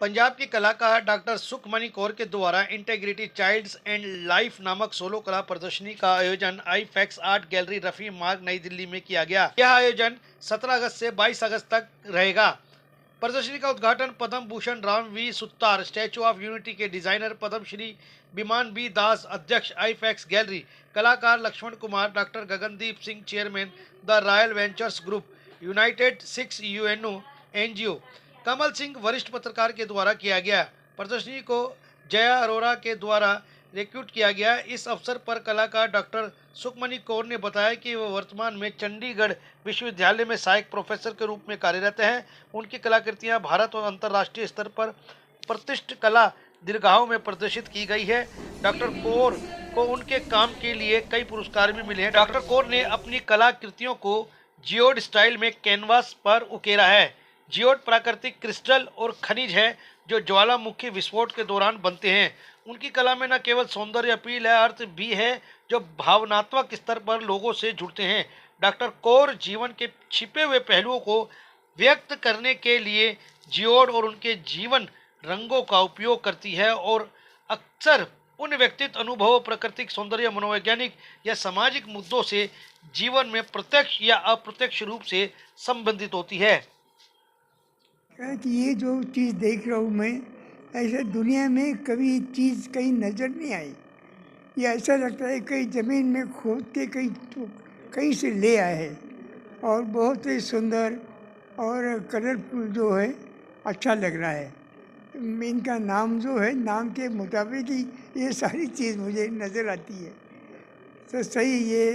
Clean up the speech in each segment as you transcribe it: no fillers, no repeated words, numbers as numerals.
पंजाब की कलाकार डॉक्टर सुखमणि कौर के द्वारा इंटेग्रिटी चाइल्ड्स एंड लाइफ नामक सोलो कला प्रदर्शनी का आयोजन आईफैक्स आर्ट गैलरी रफी मार्ग नई दिल्ली में किया गया। यह आयोजन 17 अगस्त से 22 अगस्त तक रहेगा। प्रदर्शनी का उद्घाटन Padma Bhushan Ram V Sutar, statue of unity के डिजाइनर पद्म श्री विमान बी दास, अध्यक्ष आईफैक्स गैलरी, कलाकार Lakshman Kumar, doctor Gagandeep Singh, chairman the Royal Ventures Group, United 6 UNO NGO, Kamal Singh वरिष्ठ पत्रकार के द्वारा किया गया। प्रदर्शनी को जया अरोरा के द्वारा रिक्रूट किया गया। इस अवसर पर कलाकार डॉक्टर सुखमणि कौर ने बताया कि वह वर्तमान में चंडीगढ़ विश्वविद्यालय में सहायक प्रोफेसर के रूप में कार्यरत हैं। उनकी कलाकृतियां भारत और अंतर्राष्ट्रीय स्तर पर प्रतिष्ठित कला दीर्घाओं में प्रदर्शित की गई है। डॉक्टर कौर को उनके काम के लिए कई पुरस्कार भी मिले हैं। डॉक्टर कौर ने अपनी कलाकृतियों को जियोड स्टाइल में कैनवास पर उकेरा है। जियोड प्राकृतिक क्रिस्टल और खनिज है जो ज्वालामुखी विस्फोट के दौरान बनते हैं। उनकी कला में न केवल सौंदर्य अपील है, अर्थ भी है जो भावनात्मक स्तर पर लोगों से जुड़ते हैं। डॉक्टर कौर जीवन के छिपे हुए पहलुओं को व्यक्त करने के लिए जियोड और उनके जीवन रंगों का उपयोग करती है और अक्सर उन व्यक्तित्व अनुभवों, प्राकृतिक सौंदर्य, मनोवैज्ञानिक या सामाजिक मुद्दों से जीवन में प्रत्यक्ष या अप्रत्यक्ष रूप से संबंधित होती है। कि ये जो चीज़ देख रहा हूँ मैं, ऐसे दुनिया में कभी चीज़ कहीं नज़र नहीं आई। ये ऐसा लगता है कहीं ज़मीन में खोद के कहीं से ले आए हैं और बहुत ही सुंदर और कलरफुल जो है, अच्छा लग रहा है। इनका नाम जो है, नाम के मुताबिक ही ये सारी चीज़ मुझे नज़र आती है। तो सही ये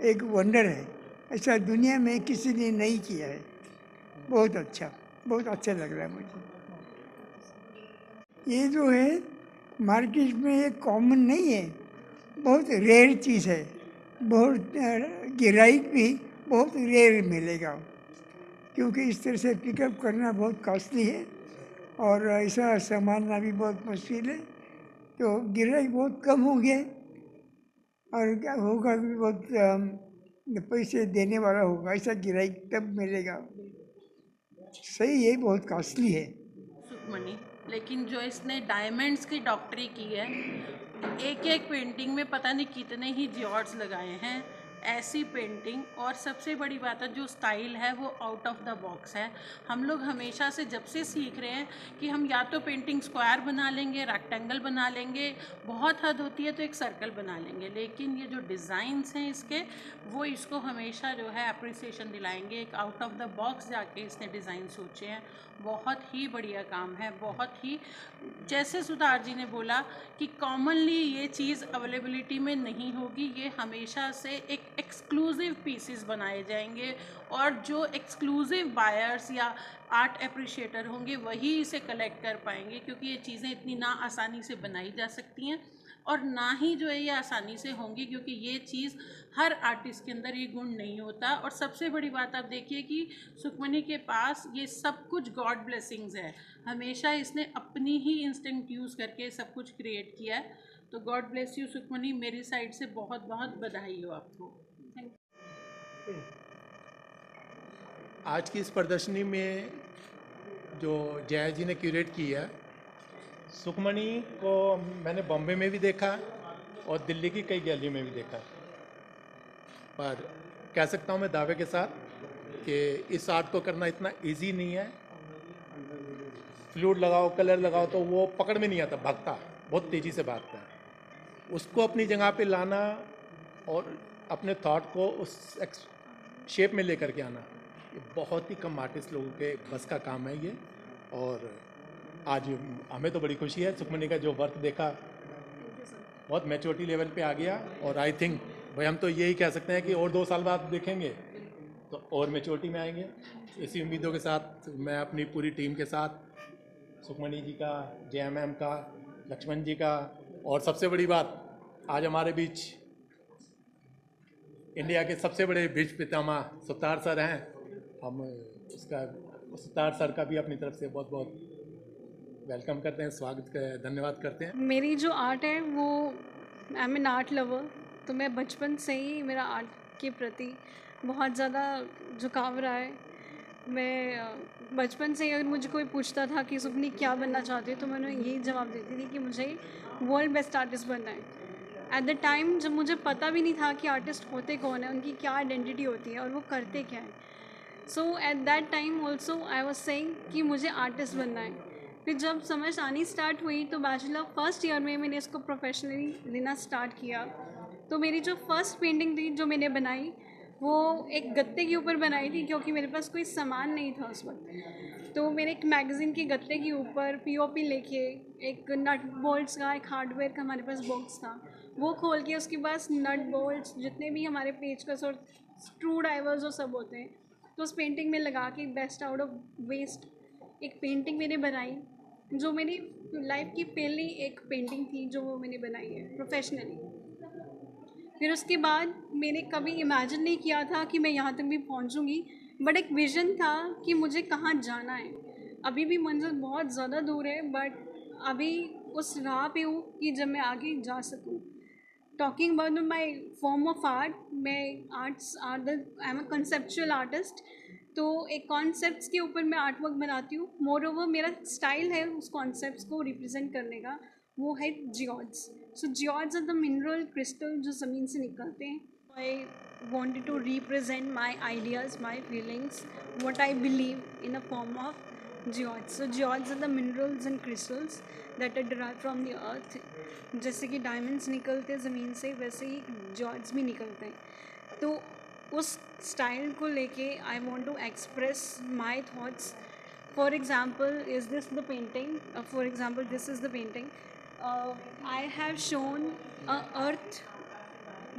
एक वंडर है, ऐसा दुनिया में किसी ने नहीं किया है। बहुत अच्छा लग रहा है मुझे। ये जो है मार्केट में ये कॉमन नहीं है, बहुत रेयर चीज़ है। बहुत गिराइक भी बहुत रेयर मिलेगा, क्योंकि इस तरह से पिकअप करना बहुत कॉस्टली है और ऐसा संभालना भी बहुत मुश्किल है। तो गिराइक बहुत कम होंगे और क्या होगा भी बहुत पैसे देने वाला होगा, ऐसा गिराइक तब मिलेगा। सही है, बहुत कॉस्टली है। सुखमणि, लेकिन जो इसने डायमंड्स की डॉक्टरी की है, एक एक पेंटिंग में पता नहीं कितने ही जियोड्स लगाए हैं। ऐसी पेंटिंग, और सबसे बड़ी बात है जो स्टाइल है वो आउट ऑफ द बॉक्स है। हम लोग हमेशा से जब से सीख रहे हैं कि हम या तो पेंटिंग स्क्वायर बना लेंगे, रेक्टेंगल बना लेंगे, बहुत हद होती है तो एक सर्कल बना लेंगे, लेकिन ये जो डिज़ाइंस हैं इसके, वो इसको हमेशा जो है अप्रिसिएशन दिलाएंगे। एक आउट ऑफ द बॉक्स जाके इसने डिज़ाइन सोचे हैं, बहुत ही बढ़िया काम है। बहुत ही, जैसे सुधार जी ने बोला कि कॉमनली ये चीज़ अवेलेबिलिटी में नहीं होगी, ये हमेशा से एक एक्सक्लूसिव पीसेस बनाए जाएंगे और जो एक्सक्लूसिव बायर्स या आर्ट अप्रिशिएटर होंगे वही इसे कलेक्ट कर पाएंगे, क्योंकि ये चीज़ें इतनी ना आसानी से बनाई जा सकती हैं और ना ही जो है ये आसानी से होंगी, क्योंकि ये चीज़ हर आर्टिस्ट के अंदर ये गुण नहीं होता। और सबसे बड़ी बात आप देखिए कि सुखमणि के पास ये सब कुछ गॉड ब्लेसिंग्स है। हमेशा इसने अपनी ही इंस्टिंक्ट यूज़ करके सब कुछ क्रिएट किया है। तो गॉड ब्लेस यू सुखमणि, मेरी साइड से बहुत बहुत बधाई हो आपको। Thank you. आज की इस प्रदर्शनी में जो जया जी ने क्यूरेट की है, सुखमणि को मैंने बॉम्बे में भी देखा और दिल्ली की कई गैलरी में भी देखा, पर कह सकता हूँ मैं दावे के साथ कि इस आर्ट को करना इतना इजी नहीं है। फ्लूइड लगाओ, कलर लगाओ तो वो पकड़ में नहीं आता, भागता, बहुत तेज़ी से भागता है। उसको अपनी जगह पे लाना और अपने थॉट को उस शेप में लेकर के आना, ये बहुत ही कम आर्टिस्ट लोगों के बस का काम है ये। और आज हमें तो बड़ी खुशी है, सुखमणि का जो वर्क देखा बहुत मैच्योरिटी लेवल पे आ गया। और आई थिंक भाई हम तो यही कह सकते हैं कि और 2 साल बाद देखेंगे तो और मैच्योरिटी में आएंगे। इसी उम्मीदों के साथ मैं अपनी पूरी टीम के साथ, सुखमणि जी का, जया मैम का, लक्ष्मण जी का, और सबसे बड़ी बात आज हमारे बीच इंडिया के सबसे बड़े बीज पितामह सुतार सर हैं। हम उसका, सुतार सर का भी अपनी तरफ से बहुत बहुत वेलकम करते हैं, स्वागत धन्यवाद करते हैं। मेरी जो आर्ट है वो, I am an art lover, तो मैं बचपन से ही मेरा आर्ट के प्रति बहुत ज़्यादा झुकाव रहा है। मैं बचपन से ही अगर मुझे कोई पूछता था कि सुपनी क्या बनना चाहती है तो मैं उन्हें यही जवाब देती थी कि मुझे वर्ल्ड बेस्ट आर्टिस्ट बनना है। एट द टाइम जब मुझे पता भी नहीं था कि आर्टिस्ट होते कौन है, उनकी क्या आइडेंटिटी होती है और वो करते क्या है। So at that time also I was saying कि मुझे आर्टिस्ट बनना है। फिर जब समझ आनी स्टार्ट हुई तो बैचलर फर्स्ट ईयर में मैंने इसको प्रोफेशनली लेना स्टार्ट किया। तो मेरी जो फर्स्ट पेंटिंग थी जो मैंने बनाई वो एक गत्ते के ऊपर बनाई थी, क्योंकि मेरे पास कोई सामान नहीं था उस वक्त। तो मैंने एक मैगज़ीन के गत्ते के ऊपर पीओपी लेके एक नट बोल्ट्स का, एक हार्डवेयर का हमारे पास बॉक्स था, वो खोल के उसके पास नट बोल्ट्स जितने भी हमारे पेचकस और स्क्रू ड्राइवर्स और सब होते हैं तो उस पेंटिंग में लगा के बेस्ट आउट ऑफ वेस्ट एक पेंटिंग मैंने बनाई, जो मेरी लाइफ की पहली एक पेंटिंग थी जो वो मैंने बनाई है प्रोफेशनली। फिर उसके बाद मैंने कभी इमेजिन नहीं किया था कि मैं यहाँ तक भी पहुँचूँगी, बट एक विज़न था कि मुझे कहाँ जाना है। अभी भी मंजिल बहुत ज़्यादा दूर है, बट अभी उस राह पे हूँ कि जब मैं आगे जा सकूँ। Talking about my form of art, मैं I am a conceptual artist. तो एक कॉन्सेप्ट्स के ऊपर मैं आर्ट वर्क बनाती हूँ। मोर ओवर मेरा स्टाइल है उस कॉन्सेप्ट्स को रिप्रेजेंट करने का, वो है जियोड्स। सो जियोड्स आर द मिनरल क्रिस्टल जो ज़मीन से निकलते हैं। आई wanted to represent my ideas, my feelings, what I believe in a form of geodes. So geodes are the minerals and crystals that are derived from the earth. जैसे कि diamonds निकलते हैं ज़मीन से, वैसे ही geodes भी निकलते हैं। तो उस स्टाइल को लेके I want to express my thoughts. For example is this the painting, for example this is the painting I have shown a earth,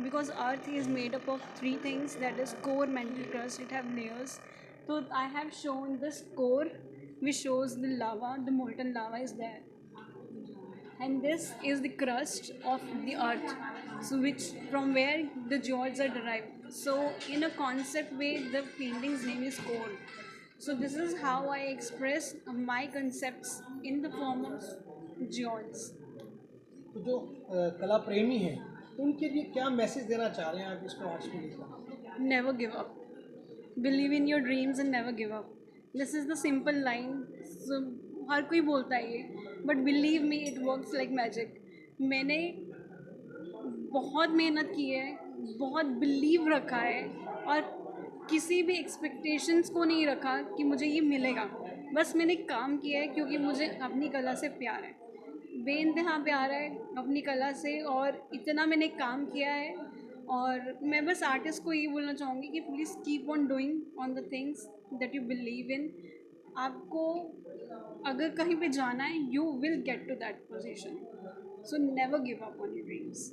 because earth is made up of three things, that is core, mantle, crust. It have layers. So I have shown this core which shows the lava, the molten lava is there, and this is the crust of the earth, so which from where the geodes are derived. So in a concept way the painting's name is core. So this is how I express my concepts in the form of geodes. तो जो कला प्रेमी हैं उनके लिए क्या message देना चाह रहे हैं आप इसको आर्ट्स को लेकर? Never give up. Believe in your dreams and never give up. This is the simple line. So हर कोई बोलता है ये, but believe me it works like magic. मैंने बहुत मेहनत की है, बहुत बिलीव रखा है और किसी भी एक्सपेक्टेशंस को नहीं रखा कि मुझे ये मिलेगा। बस मैंने काम किया है क्योंकि मुझे अपनी कला से प्यार है, बेइंतहा प्यार है अपनी कला से, और इतना मैंने काम किया है। और मैं बस आर्टिस्ट को ये बोलना चाहूँगी कि please keep on doing on the things that you believe in. आपको अगर कहीं पे जाना है you will get to that position, so never give up on your dreams.